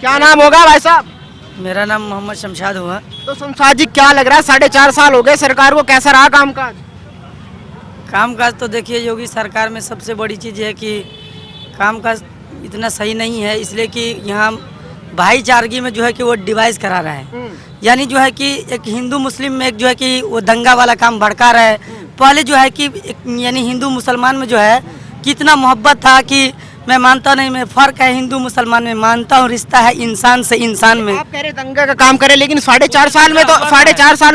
क्या नाम होगा भाई साहब? मेरा नाम मोहम्मद शमशाद हुआ। तो शमशाद जी क्या लग रहा है 4.5 साल हो गए सरकार को, कैसा रहा कामकाज? कामकाज तो देखिए योगी सरकार में सबसे बड़ी चीज़ है कि कामकाज इतना सही नहीं है, इसलिए कि यहाँ भाईचारगी में जो है कि वो डिवाइस करा रहा है। यानी जो है कि एक हिंदू मुस्लिम में एक जो है कि वो दंगा वाला काम भड़का रहा है। पहले जो है कि यानी हिंदू मुसलमान में जो है कितना मोहब्बत था कि मैं मानता नहीं, मैं फ़र्क है हिंदू मुसलमान में, मानता हूँ रिश्ता है इंसान से इंसान में। आप कह रहे दंगा का काम करे, लेकिन 4.5 साल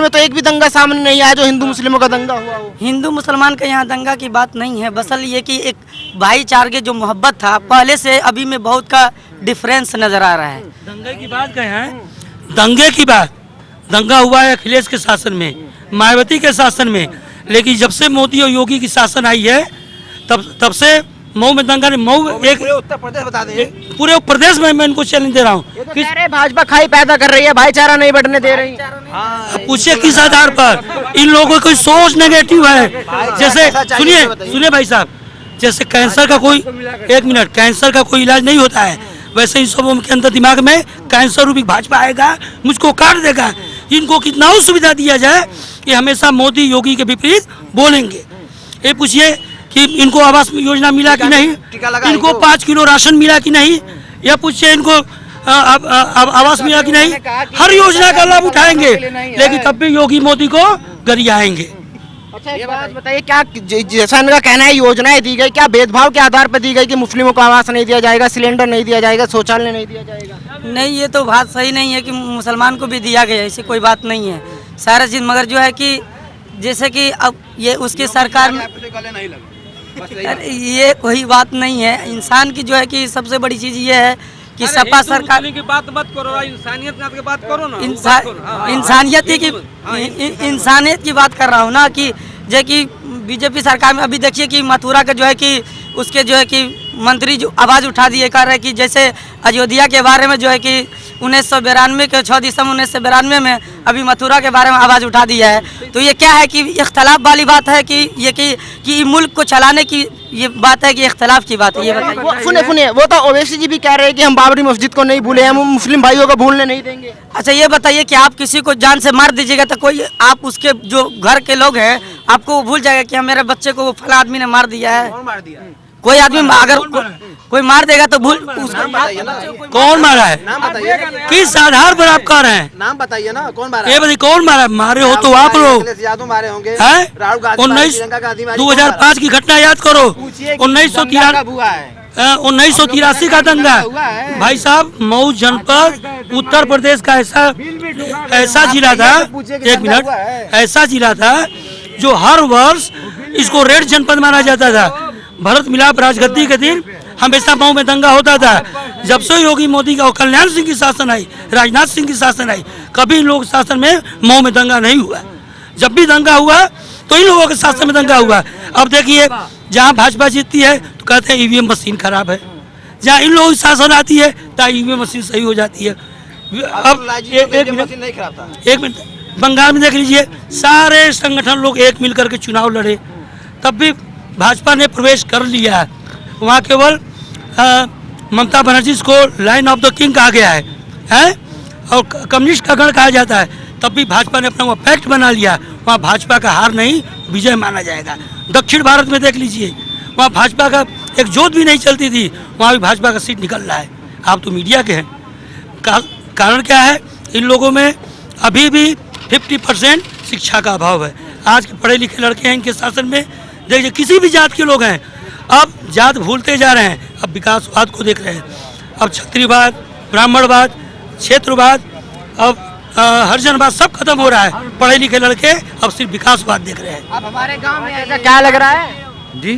में तो एक भी दंगा सामने नहीं आया जो हिंदू मुस्लिमों का दंगा हुआ हो। हिंदू मुसलमान का यहाँ दंगा की बात नहीं है, बसल ये कि एक भाईचारे जो मोहब्बत था पहले से अभी में बहुत का डिफरेंस नज़र आ रहा है। दंगे की बात कहें हैं, दंगे की बात, दंगा हुआ है अखिलेश के शासन में, मायावती के शासन में, लेकिन जब से मोदी और योगी की शासन आई है तब से मऊ में दंगा नहीं। मऊ एक पूरे उत्तर प्रदेश बता दें, पूरे प्रदेश में मैं इनको चैलेंज दे रहा हूँ। ये तो कह रहे भाजपा खाई पैदा कर रही है, भाईचारा नहीं बढ़ने दे रही। पूछिए किस आधार पर? इन लोगों की सोच नेगेटिव है। जैसे सुनिए भाई साहब, जैसे कैंसर का कोई, एक मिनट, कैंसर का कोई इलाज नहीं होता है, वैसे इन सबों के अंदर दिमाग में कैंसर रूपी भाजपा आएगा, मुझको काट देगा। इनको कितना सुविधा दिया जाए कि हमेशा मोदी योगी के विपरीत बोलेंगे। ये पूछिए कि इनको आवास योजना मिला कि नहीं, इनको 5 किलो राशन मिला कि नहीं, या पूछिए इनको आवास मिला कि नहीं। हर योजना का लाभ उठाएंगे, लेकिन तब भी योगी मोदी को गरियाएंगे। अच्छा एक बात बताइए, क्या जैसा इनका कहना है योजनाएं दी गई, क्या भेदभाव के आधार पर दी गई कि मुस्लिमों को आवास नहीं दिया जाएगा, सिलेंडर नहीं दिया जाएगा, शौचालय नहीं दिया जाएगा? नहीं, ये तो बात सही नहीं है कि मुसलमान को भी दिया गया, ऐसी कोई बात नहीं है सारा चीज़। मगर जो है कि जैसे कि अब ये उसकी सरकार में ये कोई बात नहीं है। इंसान की जो है कि सबसे बड़ी चीज़ ये है कि सपा सरकार की बात मत करो, इंसानियत की बात करो ना। इंसानियत की बात कर रहा हूँ ना, कि जो कि बीजेपी सरकार में अभी देखिए कि मथुरा का जो है कि उसके जो है कि मंत्री जो आवाज़ उठा दिए कर रहे कि जैसे अयोध्या के बारे में जो है कि 1992 के 6 दिसंबर 1992 में अभी मथुरा के बारे में आवाज़ उठा दिया है। तो ये क्या है कि इख्तलाफ वाली बात है कि ये कि मुल्क को चलाने की ये बात है कि इख्तलाफ की बात है। ये बताइए। सुने वो तो ओवैसी जी भी कह रहे हैं कि हम बाबरी मस्जिद को नहीं भूले, हम मुस्लिम भाइयों को भूलने नहीं देंगे। अच्छा ये बताइए कि आप किसी को जान से मार दीजिएगा तो कोई आप उसके जो घर के लोग हैं आपको वो भूल जाएगा कि हम मेरे बच्चे को वो फला आदमी ने मार दिया है? कौन मार दिया? कोई आदमी अगर कोई मार देगा तो भूल कौन मारा है? नाम बताइए, किस आधार पर आप कह रहे हैं? नाम बताइए ना, कौन मारा? ये बताइए कौन मारा? मारे हो तो आप लोग यादव मारे होंगे, हैं? राहुल गांधी, 2005 की घटना याद करो, 1983 का दंगा। भाई साहब, मऊ जनपद उत्तर प्रदेश का ऐसा जिला था, एक मिनट, ऐसा जिला था जो हर वर्ष इसको रेड जनपद माना जाता था। भरत मिलाप राजगद्दी के दिन हमेशा मऊ में दंगा होता था। जब से योगी मोदी का कल्याण सिंह की शासन आई, राजनाथ सिंह की शासन आई, कभी इन लोगों के शासन में मऊ में दंगा नहीं हुआ। जब भी दंगा हुआ तो इन लोगों के शासन में दंगा हुआ। अब देखिए, जहाँ भाजपा जीतती है तो कहते हैं ईवीएम मशीन खराब है, जहाँ इन लोगों की शासन आती है तो ईवीएम मशीन सही हो जाती है। अब एक मिनट, बंगाल में देख लीजिए, सारे संगठन लोग एक मिलकर के चुनाव लड़े, तब भी भाजपा ने प्रवेश कर लिया है। वहाँ केवल ममता बनर्जी को लाइन ऑफ द किंग कहा गया है और कम्युनिस्ट का गढ़ कहा जाता है, तब भी भाजपा ने अपना वो फैक्ट बना लिया। वहाँ भाजपा का हार नहीं विजय माना जाएगा। दक्षिण भारत में देख लीजिए, वहाँ भाजपा का एक जोत भी नहीं चलती थी, वहाँ भी भाजपा का सीट निकल रहा है। आप तो मीडिया के हैं। कारण क्या है? इन लोगों में अभी भी 50% शिक्षा का अभाव है। आज के पढ़े लिखे लड़के हैं इनके शासन में, देखिए किसी भी जात के लोग हैं, अब जात भूलते जा रहे हैं, अब विकासवाद को देख रहे हैं। अब क्षत्रियवाद, ब्राह्मणवाद, क्षेत्रवाद, अब हरिजनवाद सब खत्म हो रहा है। पढ़े लिखे लड़के अब सिर्फ विकासवाद देख रहे हैं। अब हमारे गांव में ऐसा क्या लग रहा है जी?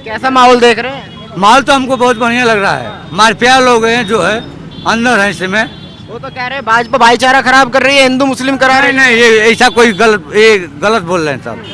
कैसा माहौल देख रहे हैं? माल तो हमको बहुत बढ़िया लग रहा है। हमारे प्यार लोग हैं जो है अंदर है इसमें। वो तो कह रहे हैं भाजपा भाईचारा खराब कर रही है, हिंदू मुस्लिम करा रहे हैं। नहीं, ये ऐसा कोई गलत बोल रहे हैं साहब,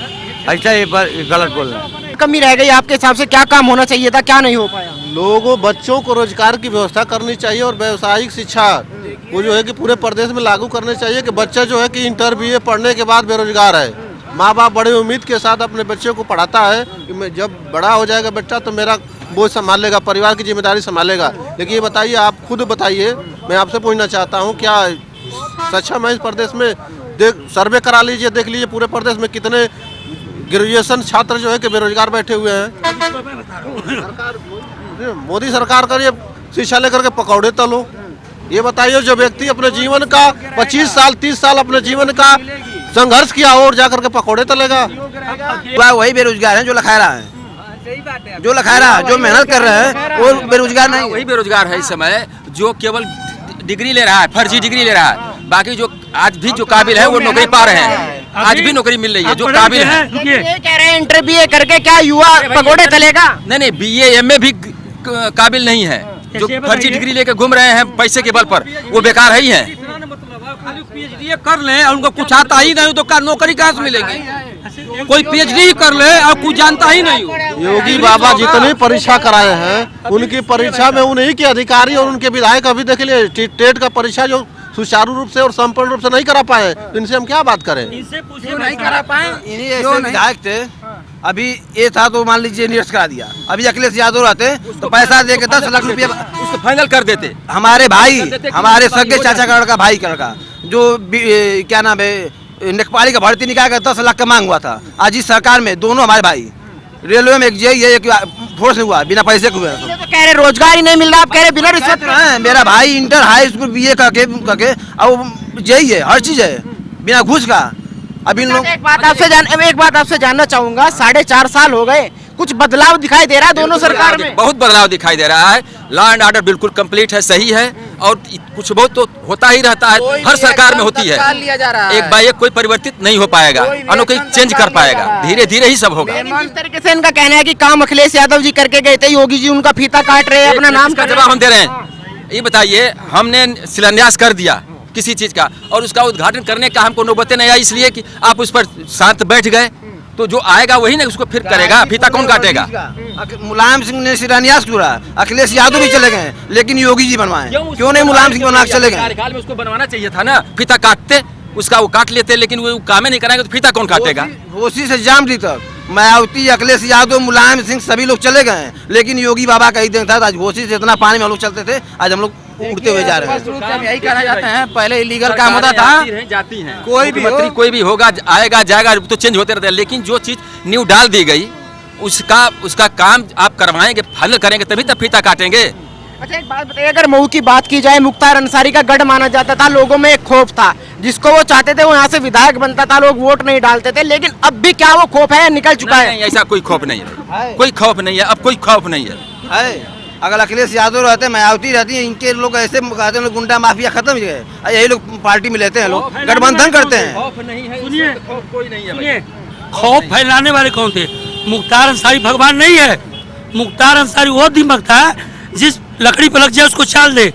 ऐसा ये गलत बोल रहे हैं। कमी रह गई आपके हिसाब से? क्या काम होना चाहिए था, क्या नहीं हो पाया? लोगों बच्चों को रोजगार की व्यवस्था करनी चाहिए और व्यावसायिक शिक्षा वो जो है कि पूरे प्रदेश में लागू करनी चाहिए कि बच्चा जो है कि इंटर BA पढ़ने के बाद बेरोजगार है। माँ बाप बड़ी उम्मीद के साथ अपने बच्चे को पढ़ाता है कि मैं जब बड़ा हो जाएगा बच्चा तो मेरा बोझ संभालेगा, परिवार की जिम्मेदारी संभालेगा। लेकिन ये बताइए, आप खुद बताइए, मैं आपसे पूछना चाहता हूँ, क्या सक्षम है इस प्रदेश में? सर्वे करा लीजिए, देख लीजिए पूरे प्रदेश में कितने ग्रेजुएशन छात्र जो है कि बेरोजगार बैठे हुए हैं। मोदी सरकार का ये शिक्षा लेकर के पकौड़े तलो। ये बताइए, जो व्यक्ति अपने जीवन का 25 साल 30 साल अपने जीवन का संघर्ष किया और जाकर के पकौड़े तलेगा। वही बेरोजगार है जो लखा रहा है, जो लखा रहा है, जो मेहनत कर रहे हैं वो बेरोजगार नहीं। वही बेरोजगार है इस समय जो केवल डिग्री ले रहा है, फर्जी डिग्री ले रहा है। बाकी जो आज भी जो काबिल है वो नौकरी पा रहे हैं, आज भी नौकरी मिल रही है जो काबिल है। ये कह रहे हैं इंटर BA करके क्या युवा पकौड़े तलेगा? नहीं, BA MA भी काबिल नहीं है। जो फर्जी डिग्री लेकर घूम रहे हैं पैसे के बल पर, वो बेकार ही है। PhD कर ले और उनको कुछ आता ही नहीं तो नौकरी कहाँ से मिलेगी? कोई PhD कर ले और कुछ जानता ही नहीं हो। योगी बाबा जितनी परीक्षा कराए हैं, उनकी परीक्षा में उन्हीं के अधिकारी और उनके विधायक अभी देख लिए टेट का परीक्षा जो सुचारू रूप से और संपूर्ण रूप से नहीं करा पाए, तो इनसे हम क्या बात करें? नहीं करा पाए, इन्हीं ऐसे विधायक थे। अभी ये था तो मान लीजिए निरस्त करा दिया। अभी अखिलेश यादव रहते तो पैसा दे के 10 लाख रुपया उसको फाइनल कर देते। हमारे भाई, हमारे सगे चाचा का लड़का, भाई का लड़का, जो क्या नाम है, नेकपाली का भर्ती निकाल कर 10 लाख का मांग हुआ था। आज इस सरकार में दोनों हमारे भाई रेलवे में एक फोर्स में हुआ, बिना पैसे के हुआ। तो कह रहे रोजगार ही नहीं मिल रहा, आप कह रहे बिना रिश्वत। मेरा भाई इंटर हाई स्कूल BA करके और यही है, हर चीज है बिना घूस का। अभी लोग एक बात आपसे जानना चाहूंगा, 4.5 साल हो गए, कुछ बदलाव दिखाई दे रहा है दोनों सरकार में? बहुत बदलाव दिखाई दे रहा है। लॉ एंड ऑर्डर बिल्कुल कंप्लीट है, सही है, और कुछ बहुत तो होता ही रहता है, हर सरकार में होती है। एक बार एक कोई परिवर्तित नहीं हो पाएगा, अनोखी चेंज कर पाएगा, धीरे धीरे ही सब होगा। जिस तरीके से इनका कहना है कि काम अखिलेश यादव जी करके गए थे, योगी जी उनका फीता काट रहे हैं, अपना नाम का जवाब हम दे रहे हैं। ये बताइए, हमने शिलान्यास कर दिया किसी चीज का और उसका उद्घाटन करने का हमको नौबतें नहीं आई, इसलिए कि आप उस पर शांत बैठ गए। तो जो आएगा वही ना उसको फिर करेगा, फीता कौन काटेगा? मुलायम सिंह ने शिलान्यास किया, अखिलेश यादव भी चले गए, लेकिन योगी जी बनवाए। क्यों नहीं मुलायम सिंह बना के चले गए? कार्यकाल में उसको बनवाना चाहिए था ना, फीता काटते उसका, वो काट लेते, लेकिन वो काम नहीं कराएंगे तो फीता कौन काटेगा? होशी से जामती तक मायावती, अखिलेश यादव, मुलायम सिंह सभी लोग चले गए, लेकिन योगी बाबा का ही दिन था। आज होशी से इतना पानी में हम लोग चलते थे, आज हम लोग उड़ते हुए जा रहे हैं। यही कहना चाहते हैं, पहले इलीगल काम होता था, जाती हैं, कोई भी होगा, आएगा जाएगा तो चेंज होते रहते हैं, लेकिन जो चीज न्यू डाल दी गई उसका काम आप करवाएंगे, फाइनल करेंगे तभी तब फीता काटेंगे। अच्छा एक बात बताइए, अगर मऊ की बात की जाए, मुख्तार अंसारी का गढ़ माना जाता था, लोगों में एक खौफ था, जिसको वो चाहते थे वो यहाँ से विधायक बनता था, लोग वोट नहीं डालते थे, लेकिन अब भी क्या वो खौफ है, निकल चुका है? नहीं, ऐसा कोई खौफ नहीं है, कोई खौफ नहीं है, अब कोई खौफ नहीं है। अगर अखिलेश यादव रहते, मायावती रहती है, इनके लोग ऐसे कहते हैं गुंडा माफिया खत्म हो गए, यही लोग पार्टी में लेते हैं, लोग गठबंधन करते हैं। सुनिए, खौफ फैलाने वाले कौन थे? मुख्तार अंसारी भगवान नहीं है। मुख्तार अंसारी वो दीमक था जिस लकड़ी पर लग जाए उसको चाल दे,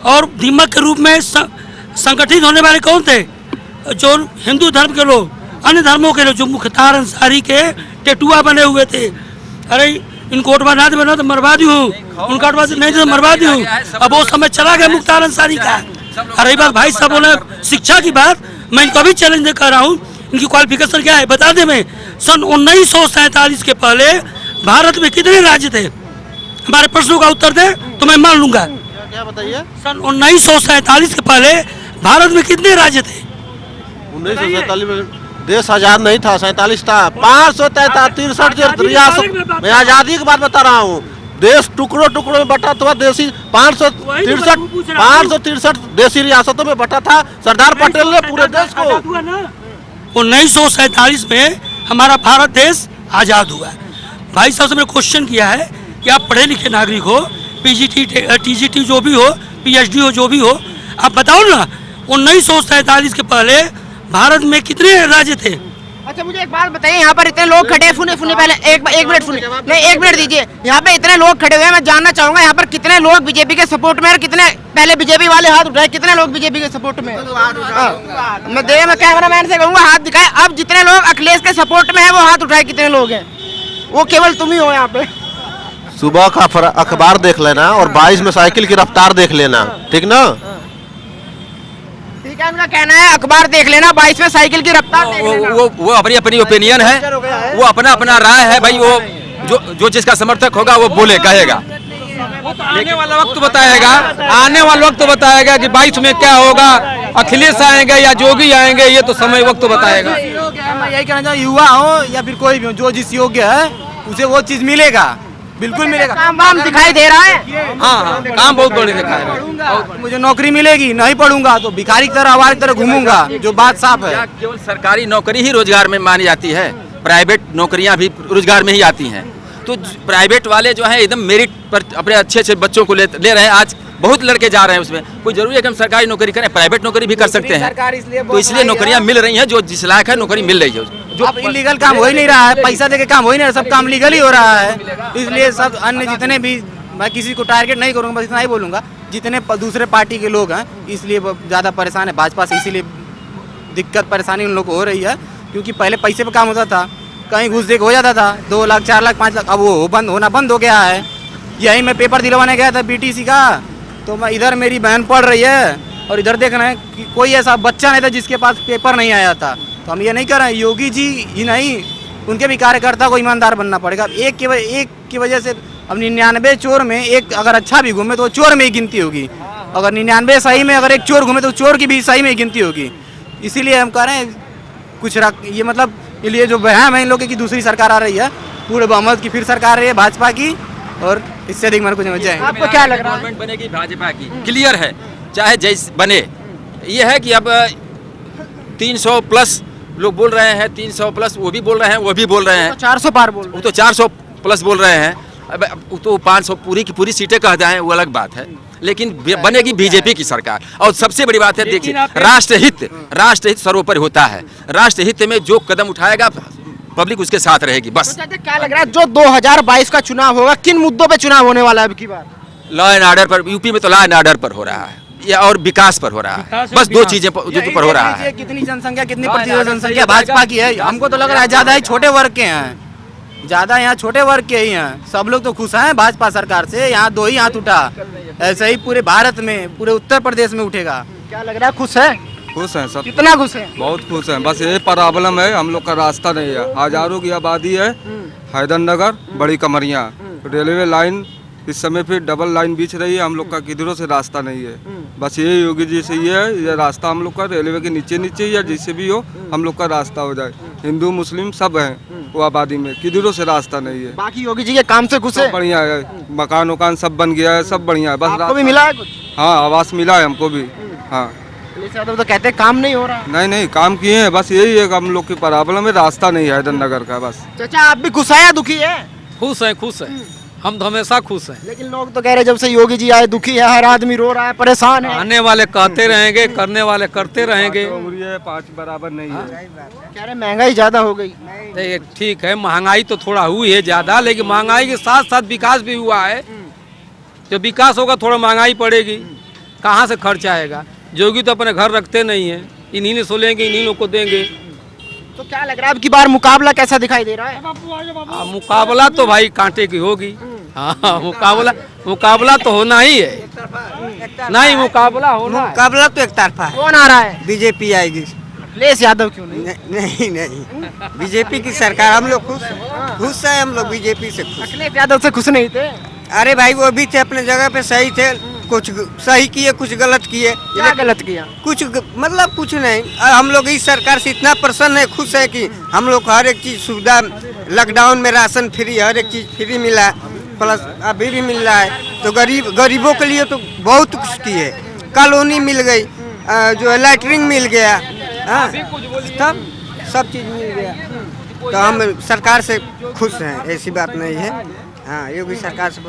और दीमक के रूप में संगठित होने वाले कौन थे? जो हिंदू धर्म के लोग, अन्य धर्मों के लोग, जो मुख्तार अंसारी के टेटुआ बने हुए थे। अरे इनको वोट बना दे तो मरवा दी हूँ, उनका वोट नहीं तो मरवा दी हूँ। अब वो समय चला गया मुख्तार अंसारी का। अरे बात भाई साहब बोले शिक्षा की बात, मैं इनको अभी चैलेंज कर रहा हूँ, इनकी क्वालिफिकेशन क्या है बता दे। मैं सन 1947 के पहले भारत में कितने राज्य थे? हमारे प्रश्नों का उत्तर दे तो मैं मान लूंगा। क्या बताइए? सन 1947 के पहले भारत में कितने राज्य थे? 1947 में देश आजाद नहीं था, 47 था। 563 रियासत, मैं आजादी की बात बता रहा हूँ। देश टुकड़ों टुकड़ों में बटा था, देसी 563 देसी रियासतों में बटा था सरदार पटेल ने पूरे देश को। 1947 में हमारा भारत देश आजाद हुआ। भाई साहब से मैंने क्वेश्चन किया है कि आप पढ़े लिखे नागरिक हो, PGT TGT जो भी हो, PhD हो, जो भी हो, आप बताओ ना 1947 के पहले भारत में कितने राज्य थे? अच्छा मुझे एक बात बताइए, यहाँ पर इतने लोग खड़े फुने पहले एक मिनट सुनिए, नहीं 1 मिनट दीजिए। यहाँ पे इतने लोग खड़े हुए हैं, मैं जानना चाहूंगा यहाँ पर कितने लोग बीजेपी के सपोर्ट में और कितने पहले बीजेपी वाले हाथ उठाए, कितने लोग बीजेपी के सपोर्ट में? मैं कैमरामैन से कहूँगा हाथ दिखाए। अब जितने लोग अखिलेश के सपोर्ट में है वो हाथ उठाए, कितने लोग हैं? वो केवल तुम ही हो यहाँ पे। सुबह का अखबार देख लेना और 22 में साइकिल की रफ्तार देख लेना, ठीक ना? ठीक है, उनका कहना है अखबार देख लेना, 22 में साइकिल की रफ्तार देख लेना। वो अपनी अपनी ओपिनियन है, वो अपना अपना राय है भाई। वो जो जिसका समर्थक होगा वो बोले कहेगा। वो तो आने वाला वक्त बताएगा, आने वाला वक्त बताएगा कि 22 में क्या होगा, अखिलेश आएंगे या जोगी आएंगे, ये तो समय वक्त बताएगा। मैं यही कहना चाहूँ, युवा हो या फिर कोई भी हो, जो जिस योग्य है उसे वो चीज मिलेगा, बिल्कुल मिलेगा। काम वाम दिखाई दे रहा है। हाँ, काम बहुत बड़े दिखाए रहे। मुझे नौकरी मिलेगी, नहीं पढ़ूंगा तो भिखारी की तरह हमारी तरह घूमूंगा, जो बात साफ है। केवल सरकारी नौकरी ही रोजगार में मानी जाती है, प्राइवेट नौकरियां भी रोजगार में ही आती हैं। तो प्राइवेट वाले जो हैं एकदम मेरिट पर अपने अच्छे अच्छे बच्चों को ले रहे हैं। आज बहुत लड़के जा रहे हैं उसमें। कोई जरूरी है कि हम सरकारी नौकरी करें, प्राइवेट नौकरी भी कर सकते हैं। तो इसलिए नौकरियां मिल रही हैं, जो जिस लायक है नौकरी मिल रही है। जो अब इलीगल काम हो ही नहीं रहा है, पैसा देके काम हो ही नहीं रहा, सब काम लीगल ही हो रहा है। इसलिए सब अन्य जितने भी, मैं किसी को टारगेट नहीं करूंगा, बस इतना ही बोलूंगा, जितने दूसरे पार्टी के लोग हैं इसलिए वो ज़्यादा परेशान है भाजपा से। इसीलिए दिक्कत परेशानी उन लोग को हो रही है, क्योंकि पहले पैसे पे काम होता था, कहीं घुस दे के हो जाता था 2 लाख 4 लाख 5 लाख, अब वो होना बंद हो गया है। यही मैं पेपर दिलवाने गया था BTC का, तो मैं इधर मेरी बहन पढ़ रही है और इधर देखना है कि कोई ऐसा बच्चा नहीं था जिसके पास पेपर नहीं आया था। तो हम ये नहीं कर रहे हैं, योगी जी ही नहीं, उनके भी कार्यकर्ता को ईमानदार बनना पड़ेगा। एक की वजह से अब 99 चोर में एक अगर अच्छा भी घूमे तो चोर में ही गिनती होगी, अगर 99 सही में अगर एक चोर घूमे तो चोर की भी सही में ही गिनती होगी। इसीलिए हम कह रहे हैं कुछ ये मतलब ये जो वहम है इन लोगों की दूसरी सरकार आ रही है, पूरे बहुमत की फिर सरकार रही है भाजपा की, और इससे अधिक मेरे को समझ जाए। आपको क्या लग रहा है? गवर्नमेंट बनेगी भाजपा की, क्लियर है, चाहे जैसे बने। ये है कि अब 300 प्लस लोग बोल रहे हैं, 300 प्लस वो भी बोल रहे हैं, वो भी बोल रहे हैं, 400 पार बोल रहे वो तो 400 प्लस बोल रहे हैं। अब तो 500 पूरी की पूरी सीटें कह जाएं वो अलग बात है, लेकिन बनेगी बीजेपी की सरकार। और सबसे बड़ी बात है, देखिए, राष्ट्रहित सर्वोपरि होता है। राष्ट्रहित में जो कदम उठाएगा पब्लिक उसके साथ रहेगी, बस। क्या लग रहा है जो 2022 का चुनाव होगा, किन मुद्दों पे चुनाव होने वाला है अब की बार? लॉ एंड ऑर्डर पर, यूपी में तो लॉ एंड ऑर्डर पर हो रहा है, या और विकास पर हो रहा है, बस 2 चीजें पर हो रहा है। कितनी जनसंख्या, कितनी प्रतिशत जनसंख्या भाजपा की है? हमको तो लग रहा है ज्यादा ही छोटे वर्ग के हैं, ज्यादा यहाँ छोटे वर्ग के ही हैं। सब लोग तो खुश हैं भाजपा सरकार से, यहाँ 2 ही हाथ उठा, ऐसे ही पूरे भारत में, पूरे उत्तर प्रदेश में उठेगा। क्या लग रहा है, खुश है? खुश हैं सब, कितना खुश है? बहुत खुश हैं। बस ये प्रॉब्लम है, हम लोग का रास्ता नहीं है। हजारों की आबादी है, हैदरनगर, बड़ी कमरिया, रेलवे लाइन इस समय फिर डबल लाइन बीच रही है, हम लोग का किधरों से रास्ता नहीं है। बस ये योगी जी से ये है, ये रास्ता हम लोग का रेलवे के नीचे या जिससे भी हो हम लोग का रास्ता हो जाए। हिंदू मुस्लिम सब हैं वो आबादी में, किधरों से रास्ता नहीं है। बाकी योगी जी के काम से खुश है? बढ़िया है, मकान वकान सब बन गया है, सब बढ़िया है। बस आपको भी मिला है कुछ? हाँ, आवास मिला है हमको भी। हाँ, तो कहते हैं काम नहीं हो रहा। नहीं काम किए हैं, बस यही है हम लोग की प्रॉब्लम है, रास्ता नहीं है हैदरनगर का, बस। चाचा आप भी खुश है या दुखी है? खुश हैं, हम तो हमेशा खुश हैं। लेकिन लोग तो कह रहे जब से योगी जी आए दुखी है, हर आदमी रो रहा है, परेशान है। आने वाले कहते रहेंगे, करने वाले करते रहेंगे। 5 बराबर नहीं है। कह रहे महंगाई ज्यादा हो गई। ठीक है, महंगाई तो थोड़ा हुई है ज्यादा, लेकिन महंगाई के साथ साथ विकास भी हुआ है। जब विकास होगा थोड़ा महंगाई पड़ेगी, कहाँ से खर्च आएगा? योगी तो अपने घर रखते नहीं है, इन्हीं ने सोलेंगे, इन्हीं लोग को देंगे। तो क्या लग रहा है अब की बार मुकाबला कैसा दिखाई दे रहा है? मुकाबला तो भाई कांटे की होगी। हाँ, मुकाबला तो होना ही है। नहीं, मुकाबला तो एक तरफा है। कौन आ रहा है? बीजेपी आएगी। अखिलेश यादव क्यों नहीं? नहीं, बीजेपी की सरकार, हम लोग खुश है, हम लोग बीजेपी से खुश। अखिलेश यादव से खुश नहीं थे? अरे भाई, वो भी थे अपने जगह पे, सही थे, कुछ सही किए, कुछ गलत किए। क्या गलत किया? मतलब कुछ नहीं। हम लोग इस सरकार से इतना प्रसन्न है, खुश है कि हम लोग हर एक चीज सुविधा, लॉकडाउन में राशन फ्री, हर एक चीज फ्री मिला, प्लस अभी भी मिल रहा है। तो गरीबों के लिए तो बहुत कुछ किए, कॉलोनी मिल गई, जो है लैटरिन मिल गया, तब सब चीज मिल गया। तो हम सरकार से खुश हैं, ऐसी बात नहीं है। हाँ, योगी सरकार से